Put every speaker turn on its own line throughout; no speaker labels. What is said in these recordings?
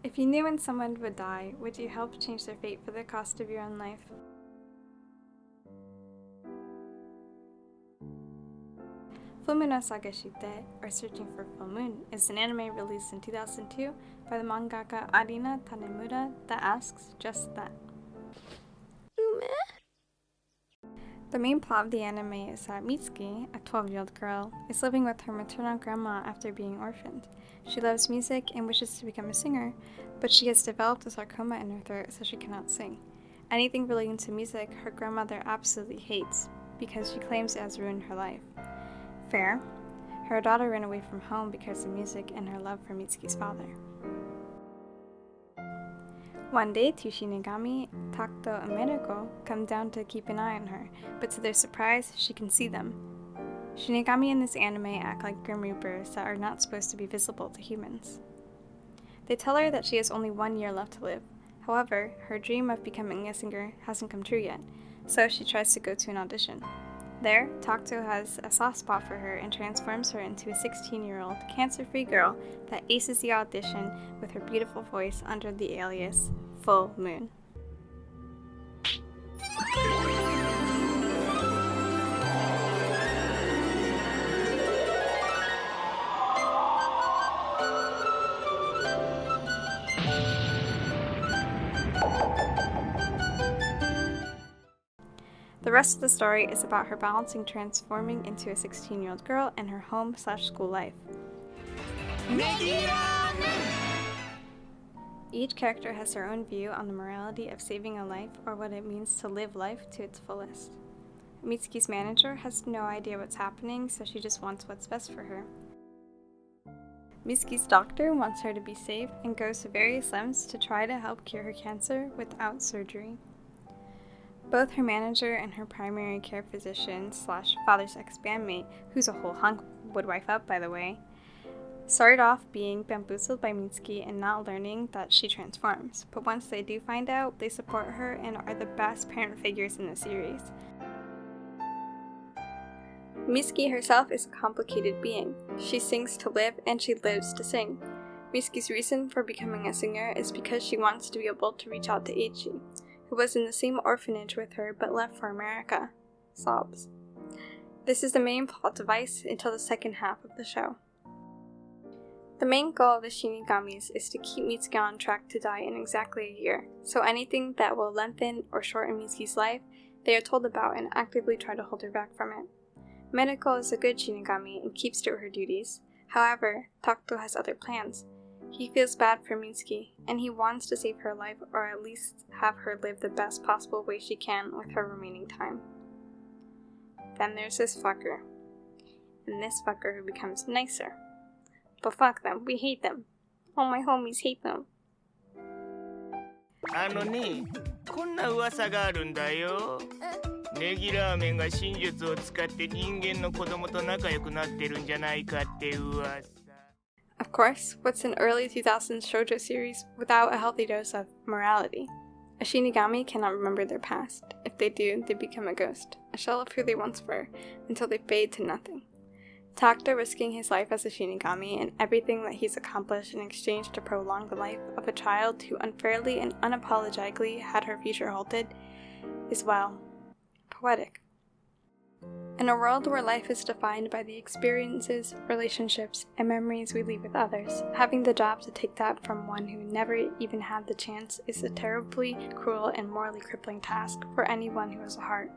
If you knew when someone would die, would you help change their fate for the cost of your own life? Fumu no Sagashite, or Searching for Full Moon, is an anime released in 2002 by the mangaka Arina Tanemura that asks just that. The main plot of the anime is that Mitsuki, a 12-year-old girl, is living with her maternal grandma after being orphaned. She loves music and wishes to become a singer, but she has developed a sarcoma in her throat so she cannot sing. Anything relating to music, her grandmother absolutely hates, because she claims it has ruined her life. Fair. Her daughter ran away from home because of music and her love for Mitsuki's father. One day, two Shinigami, Takuto and Meriko, come down to keep an eye on her, but to their surprise, she can see them. Shinigami in this anime act like Grim Reapers that are not supposed to be visible to humans. They tell her that she has only 1 year left to live. However, her dream of becoming a singer hasn't come true yet, so she tries to go to an audition. There, Takuto has a soft spot for her and transforms her into a 16-year-old, cancer-free girl that aces the audition with her beautiful voice under the alias Full Moon. The rest of the story is about her balancing transforming into a 16-year-old girl and her home/school life. Each character has their own view on the morality of saving a life or what it means to live life to its fullest. Mitsuki's manager has no idea what's happening, so she just wants what's best for her. Mitsuki's doctor wants her to be safe and goes to various lengths to try to help cure her cancer without surgery. Both her manager and her primary care physician / father's ex-bandmate, who's a whole hunk, would wife up by the way, started off being bamboozled by Mitsuki and not learning that she transforms, but once they do find out, they support her and are the best parent figures in the series. Mitsuki herself is a complicated being. She sings to live and she lives to sing. Mitsuki's reason for becoming a singer is because she wants to be able to reach out to Eiichi, who was in the same orphanage with her but left for America. Sobs. This is the main plot device until the second half of the show. The main goal of the Shinigamis is to keep Mitsuki on track to die in exactly a year, so anything that will lengthen or shorten Mitsuki's life, they are told about and actively try to hold her back from it. Meriko is a good Shinigami and keeps to her duties. However, Takuto has other plans. He feels bad for Mitsuki, and he wants to save her life or at least have her live the best possible way she can with her remaining time. Then there's this fucker. And this fucker who becomes nicer. But fuck them, we hate them. All my homies hate them.
こんな噂があるんだよ。ネギラーメンが真術を使って人間の子供と仲良くなってるんじゃないかって噂。
Of course, what's an early 2000s shoujo series without a healthy dose of morality? A Shinigami cannot remember their past. If they do, they become a ghost, a shell of who they once were, until they fade to nothing. Takuto risking his life as a Shinigami and everything that he's accomplished in exchange to prolong the life of a child who unfairly and unapologetically had her future halted is, well, poetic. In a world where life is defined by the experiences, relationships, and memories we leave with others, having the job to take that from one who never even had the chance is a terribly cruel and morally crippling task for anyone who has a heart.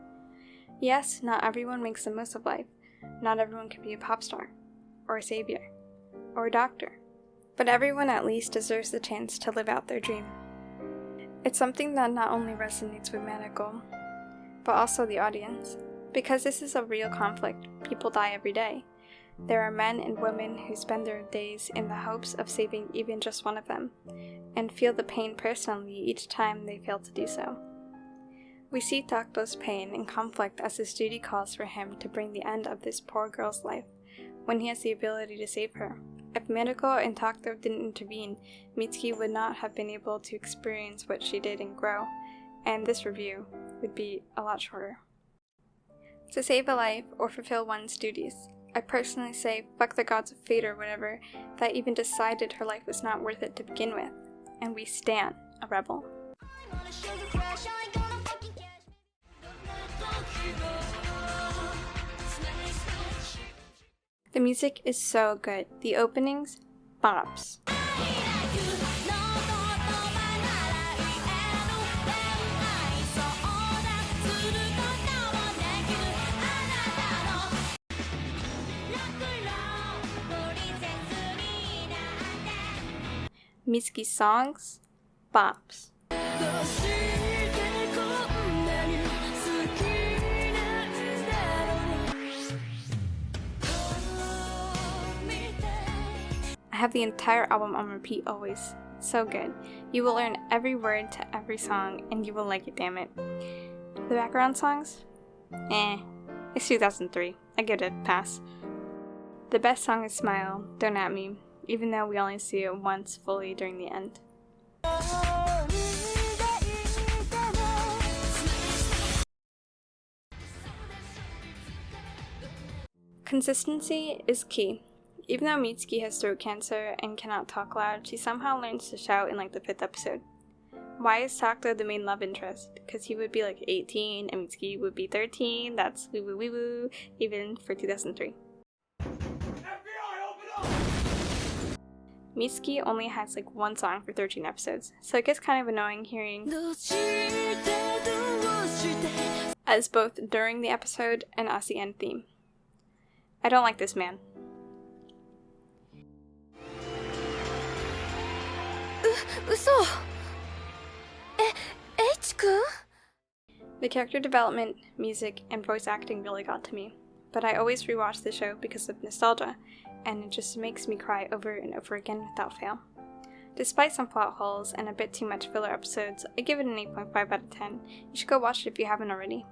Yes, not everyone makes the most of life. Not everyone can be a pop star, or a savior, or a doctor. But everyone at least deserves the chance to live out their dream. It's something that not only resonates with Meriko, but also the audience. Because this is a real conflict, people die every day. There are men and women who spend their days in the hopes of saving even just one of them, and feel the pain personally each time they fail to do so. We see Takuto's pain and conflict as his duty calls for him to bring the end of this poor girl's life, when he has the ability to save her. If Meriko and Takuto didn't intervene, Mitsuki would not have been able to experience what she did and grow, and this review would be a lot shorter. To save a life or fulfill one's duties, I personally say fuck the gods of fate or whatever that even decided her life was not worth it to begin with. and we stan a rebel. The music is so good. The openings, bops. Mitsuki's songs, bops. I have the entire album on repeat always. It's so good. You will learn every word to every song and you will like it, damn it. The background songs? It's 2003. I give it a pass. The best song is Smile, Don't At Me, even though we only see it once fully during the end. Consistency is key. Even though Mitsuki has throat cancer and cannot talk loud, she somehow learns to shout in like the 5th episode. Why is Takto the main love interest? Because he would be like 18 and Mitsuki would be 13. That's woo woo woo woo, even for 2003. Mitsuki only has like one song for 13 episodes, so it gets kind of annoying hearing as both during the episode and as the end theme. I don't like this man. The character development, music, and voice acting really got to me, but I always rewatch the show because of nostalgia, and it just makes me cry over and over again without fail. Despite some plot holes and a bit too much filler episodes, I give it an 8.5 out of 10. You should go watch it if you haven't already.